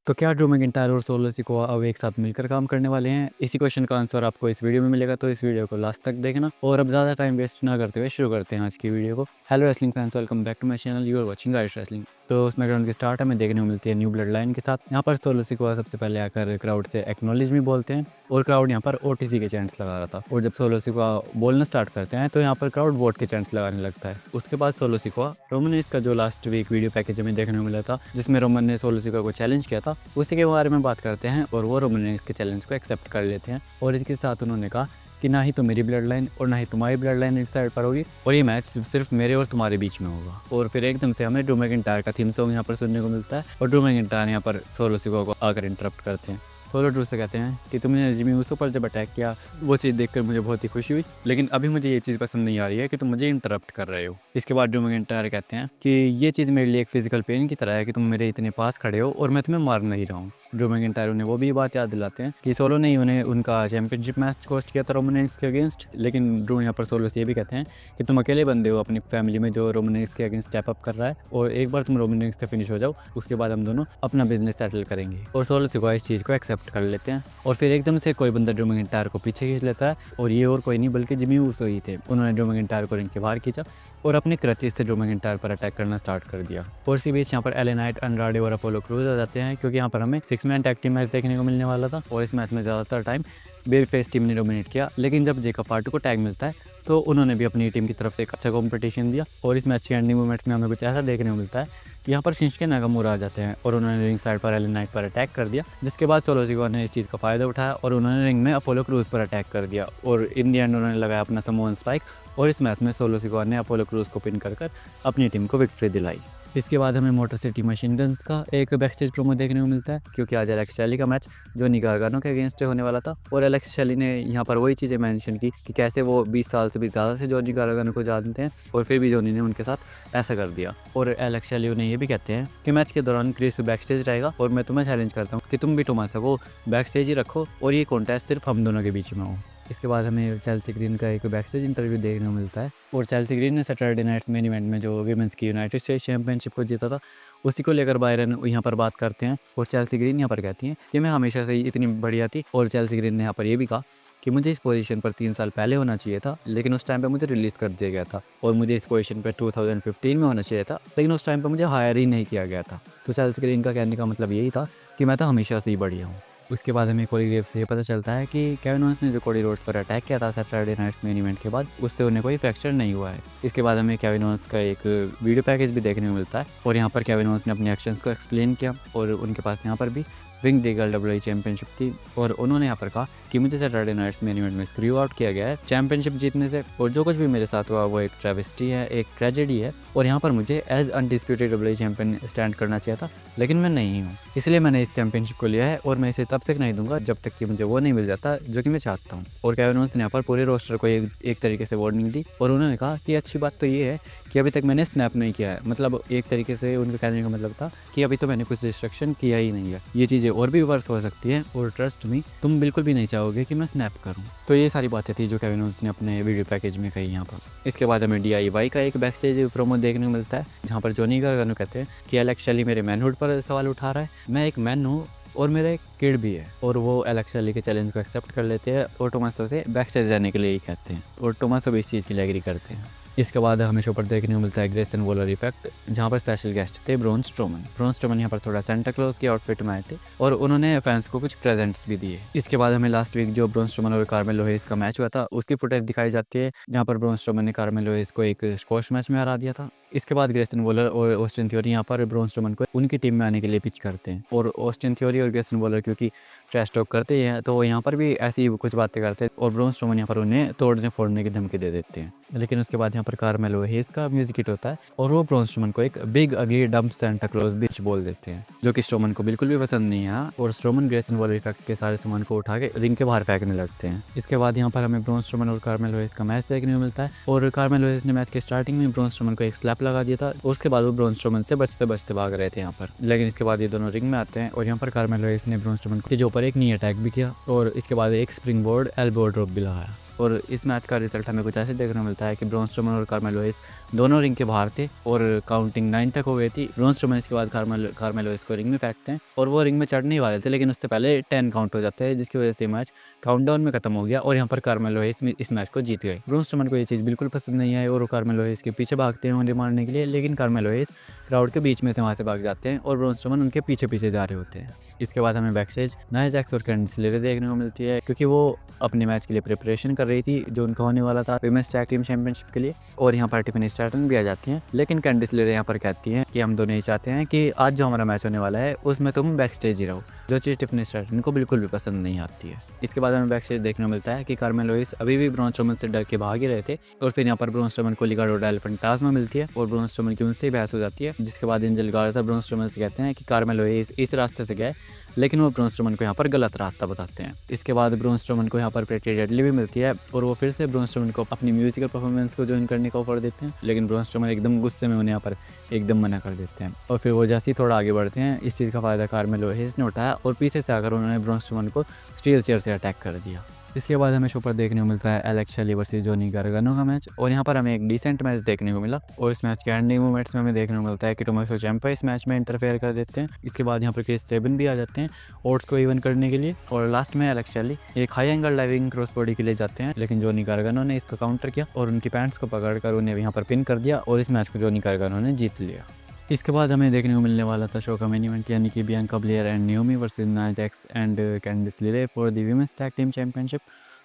तो क्या Drew McIntyre और सोलो सिकोआ अब एक साथ मिलकर काम करने वाले हैं? इसी क्वेश्चन का आंसर आपको इस वीडियो में मिलेगा, तो इस वीडियो को लास्ट तक देखना। और अब ज़्यादा टाइम वेस्ट ना करते हुए शुरू करते हैं आज की वीडियो को। Hello wrestling fans, welcome back to my channel, you are watching Ayush wrestling. तो स्मैकडाउन की स्टार्ट हमें देखने को मिलती है न्यू ब्लड लाइन के साथ। यहाँ पर सोलो सिकोआ सबसे पहले आकर क्राउड से एक्नॉलेज में बोलते हैं और क्राउड यहाँ पर ओटीसी के चैंट्स लगा रहा था। और जब सोलो सिकोआ बोलना स्टार्ट करते हैं तो यहाँ पर क्राउड वोट के चैंट्स लगाने लगता है। उसके बाद सोलो सिकोआ रोमन रेंज का जो लास्ट वीक वीडियो पैकेज में देखने को मिला था, जिसमें रोमन ने सोलो सिकोआ को चैलेंज किया था, उसी के बारे में बात करते हैं। और वो रोमन रेंज के चैलेंज को एक्सेप्ट कर लेते हैं। और इसके साथ उन्होंने कहा कि ना ही तो मेरी ब्लड लाइन और ना ही तुम्हारी ब्लड लाइन इस साइड पर होगी, और ये मैच सिर्फ मेरे और तुम्हारे बीच में होगा। और फिर एकदम से हमें ड्रू मैकिंटायर का थीम सॉन्ग यहाँ पर सुनने को मिलता है। और ड्रू मैकिंटायर यहाँ पर सोलो सिकोआ को आकर इंटरप्ट करते हैं। सोलो ड्रू से कहते हैं कि तुमने जिमी ऊसो पर जब अटैक किया, वो चीज़ देखकर मुझे बहुत ही खुशी हुई, लेकिन अभी मुझे ये चीज़ पसंद नहीं आ रही है कि तुम मुझे इंटरप्ट कर रहे हो। इसके बाद ड्रू मैकिंटायर कहते हैं कि ये चीज़ मेरे लिए एक फिजिकल पेन की तरह है कि तुम मेरे इतने पास खड़े हो और मैं तुम्हें मार नहीं रहा हूँ। ड्रू मैकिंटायर उन्हें वो भी बात याद दिलाते हैं कि सोलो ने उन्हें उनका चैंपियनशिप मैच कोस्ट किया था रोमन रेंज के अगेंस्ट। लेकिन ड्रू यहाँ पर सोलो से ये भी कहते हैं कि तुम अकेले बंदे हो अपनी फैमिली में जो रोमन रेंज के अगेंस्ट स्टेप अप कर रहा है, और एक बार तुम रोमन रेंज से फिनिश हो जाओ, उसके बाद हम दोनों अपना बिजनेस सेटल करेंगे। और सोलो सिकोआ इस चीज़ को एक्सेप्ट कर लेते हैं। और फिर एकदम से कोई बंदा ड्रू मैकिंटायर को पीछे खींच लेता है, और ये और कोई नहीं बल्कि जिमी ऊसो ही थे। उन्होंने ड्रू मैकिंटायर को रिंग के बाहर खींचा और अपने क्रचेस से ड्रू मैकिंटायर पर अटैक करना स्टार्ट कर दिया। और इसी बीच यहाँ पर एले नाइट, अंड्राडे और अपोलो क्रूज आ जाते हैं, क्योंकि यहाँ पर हमें 6 मैन टैग टीम मैच देखने को मिलने वाला था। और इस मैच में ज़्यादातर टाइम बेबी फेस टीम ने डोमिनेट किया, लेकिन जब जेकब फार्टू को टैग मिलता है तो उन्होंने भी अपनी टीम की तरफ से एक अच्छा कॉम्पिटिशन दिया। और इस मैच के एंडिंग मोमेंट्स में हमें कुछ ऐसा देखने को मिलता है कि यहाँ पर शिंसुके नाकामुरा आ जाते हैं और उन्होंने रिंग साइड पर एले नाइट पर अटैक कर दिया, जिसके बाद सोलो सिकोआ ने इस चीज़ का फ़ायदा उठाया और उन्होंने रिंग में अपोलो क्रूज पर अटैक कर दिया। और इन दी एंड उन्होंने लगाया अपना समोन स्पाइक, और इस मैच में सोलो सिकोआ ने अपोलो क्रूज को पिन कर अपनी टीम को विक्ट्री दिलाई। इसके बाद हमें मोटर सिटी मशीन गन्स का एक बैकस्टेज प्रोमो देखने को मिलता है, क्योंकि आज एलेक्स शैली का मैच जॉनी गार्गानो के अगेंस्ट होने वाला था। और एलेक्स शैली ने यहाँ पर वही चीज़ें मेंशन की कि कैसे वो 20 साल से भी ज़्यादा से जॉनी गार्गानो को जानते हैं, और फिर भी जॉनी ने उनके साथ ऐसा कर दिया। और एलेक्स शैली उन्हें ये भी कहते हैं कि मैच के दौरान क्रिस बैकस्टेज रहेगा, और मैं तुम्हें चैलेंज करता हूँ कि तुम भी टोमासा को बैकस्टेज ही रखो और ये कॉन्टेस्ट सिर्फ हम दोनों के बीच में हो। इसके बाद हमें चेल्सी ग्रीन का एक बैकस्टेज इंटरव्यू देखने को मिलता है। और चेल्सी ग्रीन ने सैटरडे नाइट्स मेन इवेंट में जो वीमेंस की यूनाइटेड स्टेट्स चैंपियनशिप को जीता था, उसी को लेकर बायरन यहाँ पर बात करते हैं। और चेल्सी ग्रीन यहाँ पर कहती हैं कि मैं हमेशा से इतनी बढ़िया थी। और चेल्सी ग्रीन ने यहाँ पर ये भी कहा कि मुझे इस पोजीशन पर 3 साल पहले होना चाहिए था, लेकिन उस टाइम पे मुझे रिलीज़ कर दिया गया था। और मुझे इस पोजीशन पर 2015 में होना चाहिए था, लेकिन उस टाइम पर मुझे हायर ही नहीं किया गया था। तो चेल्सी ग्रीन का कहने का मतलब यही था कि मैं तो हमेशा से ही बढ़िया हूँ। उसके बाद हमें कोडी ग्रेव्स से ये पता चलता है कि केविन ओवेंस ने जो कोडी रोड्स पर अटैक किया था सैटरडे नाइट्स मेन इवेंट के बाद, उससे उन्हें कोई फ्रैक्चर नहीं हुआ है। इसके बाद हमें केविन ओवेंस का एक वीडियो पैकेज भी देखने को मिलता है, और यहाँ पर केविन ओवेंस ने अपने एक्शंस को एक्सप्लेन किया। और उनके पास यहाँ पर भी विंग रीगल डब्ल्यूई चैंपियनशिप थी, और उन्होंने यहाँ पर कहा कि मुझे सैटरडे नाइट्स मेन इवेंट में स्क्रू आउट किया गया है चैंपियनशिप जीतने से, और जो कुछ भी मेरे साथ हुआ वो एक ट्रेविस्टी है, एक ट्रेजेडी है, और यहाँ पर मुझे as undisputed WE champion stand करना चाहिए था, लेकिन मैं नहीं हूँ। इसलिए मैंने इस चैंपियनशिप को लिया है, और मैं इसे तब तक नहीं दूंगा जब तक कि मुझे वो नहीं मिल जाता जो कि मैं चाहता हूँ। और केविन ओवेंस ने यहाँ पर पूरे रोस्टर को एक तरीके से वार्निंग दी, और उन्होंने कहा कि अच्छी बात तो ये है कि अभी तक मैंने स्नैप नहीं किया है। मतलब एक तरीके से उनके कहने का मतलब था कि अभी तो मैंने कुछ डिस्ट्रक्शन किया ही नहीं है, ये चीज़ें और भी वर्स हो सकती है, और ट्रस्ट मी तुम बिल्कुल भी नहीं चाहोगे कि मैं स्नैप करूं। तो ये सारी बातें थी जो केविन ओवेंस ने अपने वीडियो पैकेज में कही यहाँ पर। इसके बाद हमें DIY का एक बैकस्टेज प्रोमो देखने को मिलता है, जहाँ पर जॉनी गार्गानो कहते हैं कि एलेक्स शैली मेरे मैनहुड पर सवाल उठा रहा है। मैं एक मैन हूँ और मेरा एक किड भी है। और वो एलेक्स शैली के चैलेंज को एक्सेप्ट कर लेते हैं और टोमासो से बैकस्टेज जाने के लिए ही कहते हैं, और टोमासो भी इस चीज़ के लिए एग्री करते हैं। इसके बाद हमें शो पर देखने को मिलता है ग्रेसन वॉलर इफेक्ट, जहाँ पर स्पेशल गेस्ट थे ब्रॉन स्ट्रोमन। ब्रॉन स्ट्रोमन यहाँ पर थोड़ा सेंटा क्लॉज की आउटफिट में आए थे, और उन्होंने फैंस को कुछ प्रेजेंट्स भी दिए। इसके बाद हमें लास्ट वीक जो ब्रॉन स्ट्रोमन और कार्मेलो हेस का मैच हुआ था, उसकी फुटेज दिखाई जाती है, जहाँ पर ब्रॉन स्ट्रोमन ने कार्मेलो हेस को एक स्क्वॉश मैच में हरा दिया था। इसके बाद ग्रेसन वॉलर और ऑस्टिन थ्योरी यहाँ पर ब्रॉन स्ट्रोमन को उनकी टीम में आने के लिए पिच करते हैं। और ऑस्टिन थ्योरी और ग्रेसन वॉलर क्योंकि ट्रैश टॉक करते हैं, तो यहाँ पर भी ऐसी कुछ बातें करते हैं, और ब्रॉन स्ट्रोमन यहाँ पर उन्हें तोड़ने फोड़ने की धमकी दे देते हैं। लेकिन उसके बाद यहाँ पर कार्मेलो हेस का म्यूजिक हिट होता है, और वो ब्रॉन स्ट्रोमन को एक बिग अगली डम्प सेंटा क्लॉज बिच बोल देते हैं, जो कि स्ट्रोमन को बिल्कुल भी पसंद नहीं है। और स्ट्रोमन ग्रेसन वॉलर इफेक्ट के सारे सामान को उठा के रिंग के बाहर फेंकने लगते हैं। इसके बाद यहाँ पर हमें ब्रॉन स्ट्रोमन और कार्मेलो हेस का मैच देखने को मिलता है, और कार्मेलो हेस ने मैच के स्टार्टिंग में ब्रॉन स्ट्रोमन को एक स्लैप लगा दिया था, और उसके बाद वो ब्रॉन स्ट्रोमन से बचते बचते भाग रहे थे यहाँ पर। लेकिन इसके बाद ये दोनों रिंग में आते हैं, और यहाँ पर कार्मेलो हेस ने ब्रॉन स्ट्रोमन के ऊपर एक नी अटैक भी किया, और इसके बाद एक स्प्रिंग बोर्ड एल्बो ड्रॉप भी लगाया। और इस मैच का रिजल्ट हमें कुछ ऐसे देखने को मिलता है कि ब्रॉन स्ट्रोमन और कार्मेलो हेस दोनों रिंग के बाहर थे और काउंटिंग 9 तक हो गई थी। ब्रॉन स्ट्रोमन इसके बाद कार्मेलो हेस को रिंग में फेंकते हैं और वो रिंग में चढ़ने ही वाले थे, लेकिन उससे पहले 10 काउंट हो जाते हैं, जिसकी वजह से मैच काउंटडाउन में खत्म हो गया और यहाँ पर कार्मेलो हेस इस मैच को जीत गए। ब्रॉन स्ट्रोमन को ये चीज़ बिल्कुल पसंद नहीं आई और वो कार्मेलो हेस के पीछे भागते हैं उन्हें मारने के लिए, लेकिन कार्मेलो हेस क्राउड के बीच में से वहाँ से भाग जाते हैं और ब्रॉन स्ट्रोमन उनके पीछे पीछे जा रहे होते हैं। इसके बाद हमें बैकस्टेज नाया जैक्स और कैंडिस लेरे देखने को मिलती है, क्योंकि वो अपने मैच के लिए प्रिपरेशन कर रही थी जो उनका होने वाला था विमेंस टैग टीम चैंपियनशिप के लिए। और यहाँ पर टिफनी स्ट्रैटन भी आ जाती हैं, लेकिन कैंडिस लेरे यहाँ पर कहती हैं कि हम दोनों ही चाहते हैं कि आज जो हमारा मैच होने वाला है उसमें तुम बैकस्टेज ही रहो, जो चीज़ टिफनी स्ट्रैटन को बिल्कुल भी पसंद नहीं आती है। इसके बाद हमें बैकस्टेज देखने को मिलता है कि कार्मेलो हेस अभी भी ब्रॉन स्ट्रोमन से डर के भाग ही रहे थे और फिर यहाँ पर ब्रॉन स्ट्रोमन को लिगाडो डेल फैंटास्मा मिलती है और ब्रॉन स्ट्रोमन की उनसे ही बहस हो जाती है, जिसके बाद एंजल गार्जा ब्रॉन स्ट्रोमन से कहते हैं कि कार्मेलो हेस इस रास्ते से गए, लेकिन वो ब्रॉन स्ट्रोमन को यहाँ पर गलत रास्ता बताते हैं। इसके बाद ब्रॉन स्ट्रोमन को यहाँ पर प्रेटी डेडली भी मिलती है और वो फिर से ब्रॉन स्ट्रोमन को अपनी म्यूजिकल परफॉर्मेंस को ज्वाइन करने का ऑफर देते हैं, लेकिन ब्रॉन स्ट्रोमन एकदम गुस्से में उन्हें यहाँ पर एकदम मना कर देते हैं। और फिर वो जैसे ही थोड़ा आगे बढ़ते हैं, इस चीज़ का फ़ायदा कार्मेलो हेस ने उठाया और पीछे से आकर उन्होंने ब्रॉन स्ट्रोमन को स्टील चेयर से अटैक कर दिया। इसके बाद हमें शो पर देखने को मिलता है एलेक्स शेली वर्सेस जॉनी गार्गानो का मैच और यहाँ पर हमें एक डिसेंट मैच देखने को मिला और इस मैच के एंडिंग मोमेंट्स में हमें देखने को मिलता है कि टोमासो ciampa इस मैच में इंटरफेयर कर देते हैं। इसके बाद यहाँ पर क्रिस सेबन भी आ जाते हैं ओड्स को इवन करने के लिए और लास्ट में एलेक्स शेली एक high angle diving cross body के लिए जाते हैं, लेकिन जॉनी गार्गानो ने इसको काउंटर किया और उनकी पैंट्स को पकड़कर उन्हें यहाँ पर पिन कर दिया और इस मैच को जॉनी गार्गानो ने जीत लिया। इसके बाद हमें देखने को मिलने वाला था शो का मेन इवेंट, यानी कि Bianca Belair and Naomi versus Nia Jax and Candice LeRae for the women's tag team championship.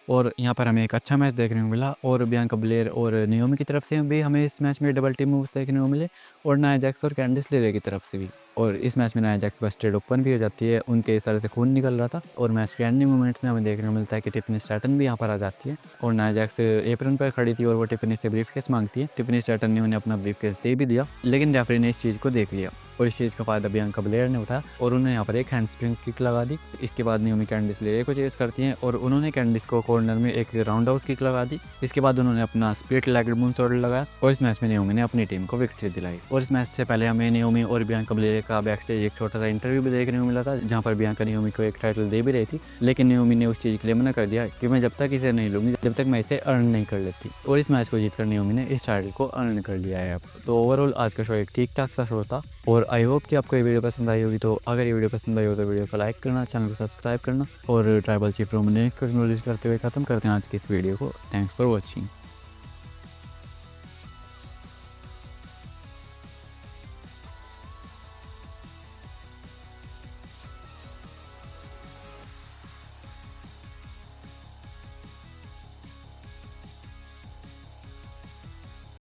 और यहाँ पर हमें एक अच्छा मैच देखने को मिला और बियांका ब्लेयर और नाओमी की तरफ से भी हमें इस मैच में डबल टीम मूव्स देखने को मिले और नाया जैक्स और कैंडिस लेरे की तरफ से भी। और इस मैच में नाया जैक्स बस्टेड ओपन भी हो जाती है, उनके सर से खून निकल रहा था और मैच के एंडिंग मोमेंट्स में हमें देखने को मिलता है कि टिफनी स्ट्रैटन भी यहाँ पर आ जाती है और नाया जैक्स एप्रन पर खड़ी थी और वो टिफनी से ब्रीफ केस मांगती है। टिफनी स्ट्रैटन ने उन्हें अपना ब्रीफ केस दे भी दिया, लेकिन रेफरी ने इस चीज़ को देख लिया और इस चीज़ का फ़ायदा बियांका ब्लेयर ने उठाया और उन्होंने यहाँ पर एक हैंडस्प्रिंग किक लगा दी। इसके बाद नाओमी कैंडिस लेरे को चेस करती हैं और उन्होंने कैंडिस को कॉर्नर में एक राउंड हाउस किक लगा दी। इसके बाद उन्होंने अपना स्प्लिट लेग्ड मूनसॉल्ट लगाया और इस मैच में नाओमी ने अपनी टीम को विक्ट्री दिलाई। और इस मैच से पहले हमें नाओमी और बियांका ब्लेयर का बैकस्टेज एक छोटा सा इंटरव्यू भी देखने को मिला था, जहाँ पर बियांका नाओमी को एक टाइटल दे भी रही थी, लेकिन नाओमी ने उस चीज़ के लिए मना कर दिया कि मैं जब तक इसे नहीं लूँगी जब तक मैं इसे अर्न नहीं कर लेती। और इस मैच को जीतकर नाओमी ने इस टाइटल को अर्न कर लिया है अब। तो ओवरऑल आज का शो एक ठीक ठाक सा शो था और आई होप कि आपको ये वीडियो पसंद आई होगी। तो अगर ये वीडियो पसंद आई हो तो वीडियो को लाइक करना, चैनल को सब्सक्राइब करना और ट्राइबल चीफ रोमन रिंग्स को एक्नॉलेज करते हुए खत्म करते हैं आज की इस वीडियो को। Thanks for watching.